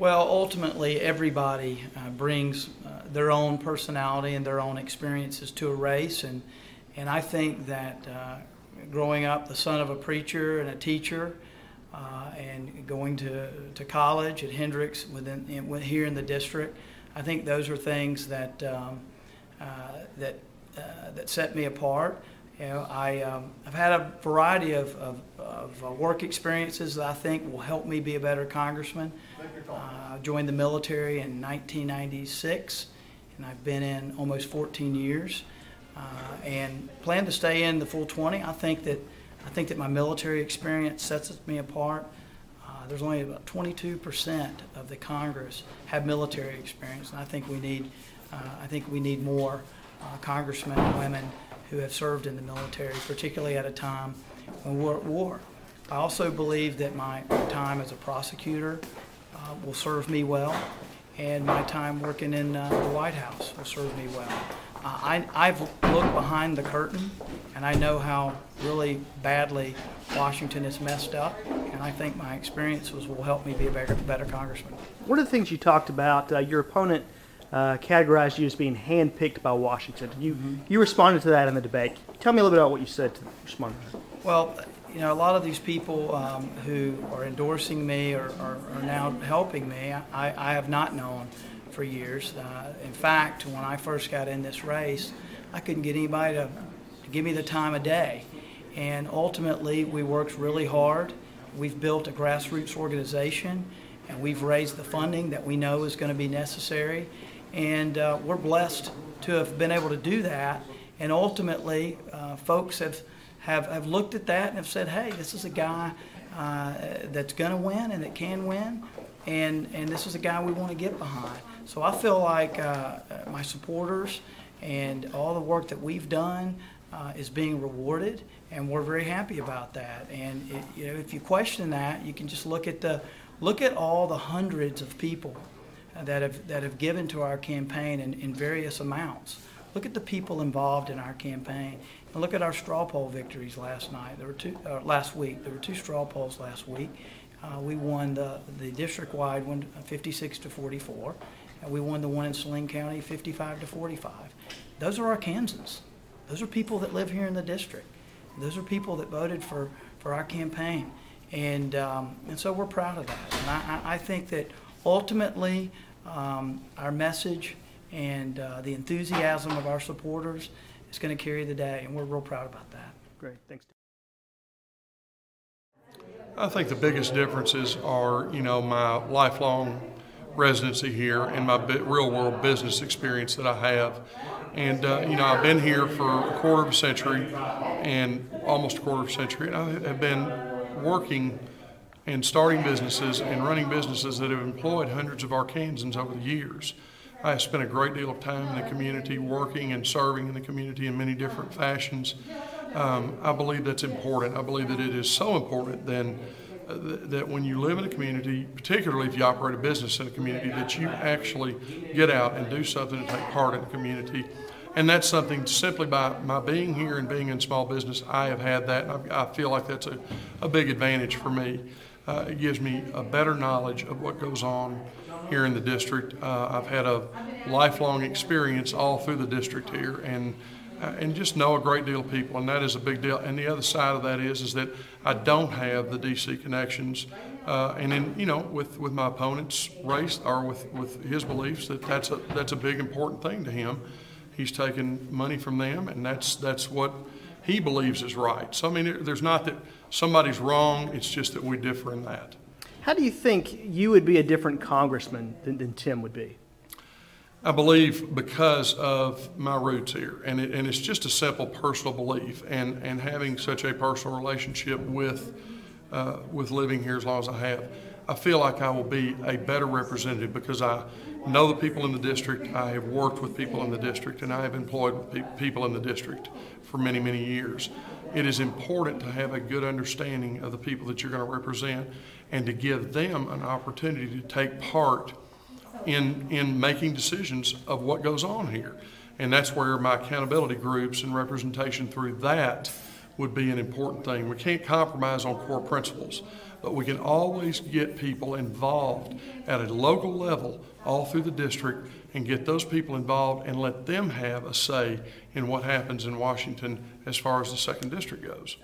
Well, ultimately, everybody brings their own personality and their own experiences to a race, and I think that growing up the son of a preacher and a teacher, and going to college at Hendrix here in the district, I think those are things that that set me apart. You know, I've had a variety of work experiences that I think will help me be a better congressman. I joined the military in 1996, and I've been in almost 14 years, and plan to stay in the full 20. I think that my military experience sets me apart. There's only about 22% of the Congress have military experience, and I think we need more congressmen and women who have served in the military, particularly at a time when we're at war. I also believe that my time as a prosecutor will serve me well, and my time working in the White House will serve me well. I've looked behind the curtain, and I know how really badly Washington is messed up, and I think my experiences will help me be a better congressman. One of the things you talked about, your opponent categorized you as being handpicked by Washington. You responded to that in the debate. Tell me a little bit about what you said to respond to that. Well, you know, a lot of these people who are endorsing me or are now helping me, I have not known for years. In fact, when I first got in this race, I couldn't get anybody to give me the time of day. And ultimately, we worked really hard. We've built a grassroots organization, and we've raised the funding that we know is going to be necessary. And we're blessed to have been able to do that. And ultimately, folks have looked at that and have said, hey, this is a guy that's going to win and that can win. And this is a guy we want to get behind. So I feel like my supporters and all the work that we've done is being rewarded, and we're very happy about that. And you know, if you question that, you can just look at all the hundreds of people that have given to our campaign in various amounts. Look at the people involved in our campaign, and look at our straw poll victories last night. Last week. There were two straw polls last week. We won the district-wide one, 56-44, and we won the one in Saline County, 55-45. Those are Arkansans. Those are people that live here in the district. Those are people that voted for our campaign, and so we're proud of that. And I think that ultimately our message and the enthusiasm of our supporters is going to carry the day, and we're real proud about that. Great, thanks. I think the biggest differences are, you know, my lifelong residency here and my real-world business experience that I have. And, you know, I've been here for a quarter of a century and almost a quarter of a century. And I have been working and starting businesses and running businesses that have employed hundreds of Arkansans over the years. I have spent a great deal of time in the community working and serving in the community in many different fashions. I believe that's important. I believe that it is so important that when you live in a community, particularly if you operate a business in a community, that you actually get out and do something to take part in the community. And that's something simply by my being here and being in small business, I have had that, and I feel like that's a big advantage for me. It gives me a better knowledge of what goes on here in the district. I've had a lifelong experience all through the district here, and just know a great deal of people, and that is a big deal. And the other side of that is that I don't have the DC connections, and then, you know, with my opponent's race or with his beliefs, that's a big important thing to him. He's taken money from them, and that's what he believes is right. So I mean, there's not that somebody's wrong. It's just that we differ in that. How do you think you would be a different congressman than Tim would be? I believe because of my roots here, and it's just a simple personal belief, and having such a personal relationship with living here as long as I have, I feel like I will be a better representative because I know the people in the district, I have worked with people in the district, and I have employed with people in the district for many, many years. It is important to have a good understanding of the people that you're going to represent and to give them an opportunity to take part in making decisions of what goes on here. And that's where my accountability groups and representation through that would be an important thing. We can't compromise on core principles, but we can always get people involved at a local level all through the district and get those people involved and let them have a say in what happens in Washington as far as the 2nd District goes.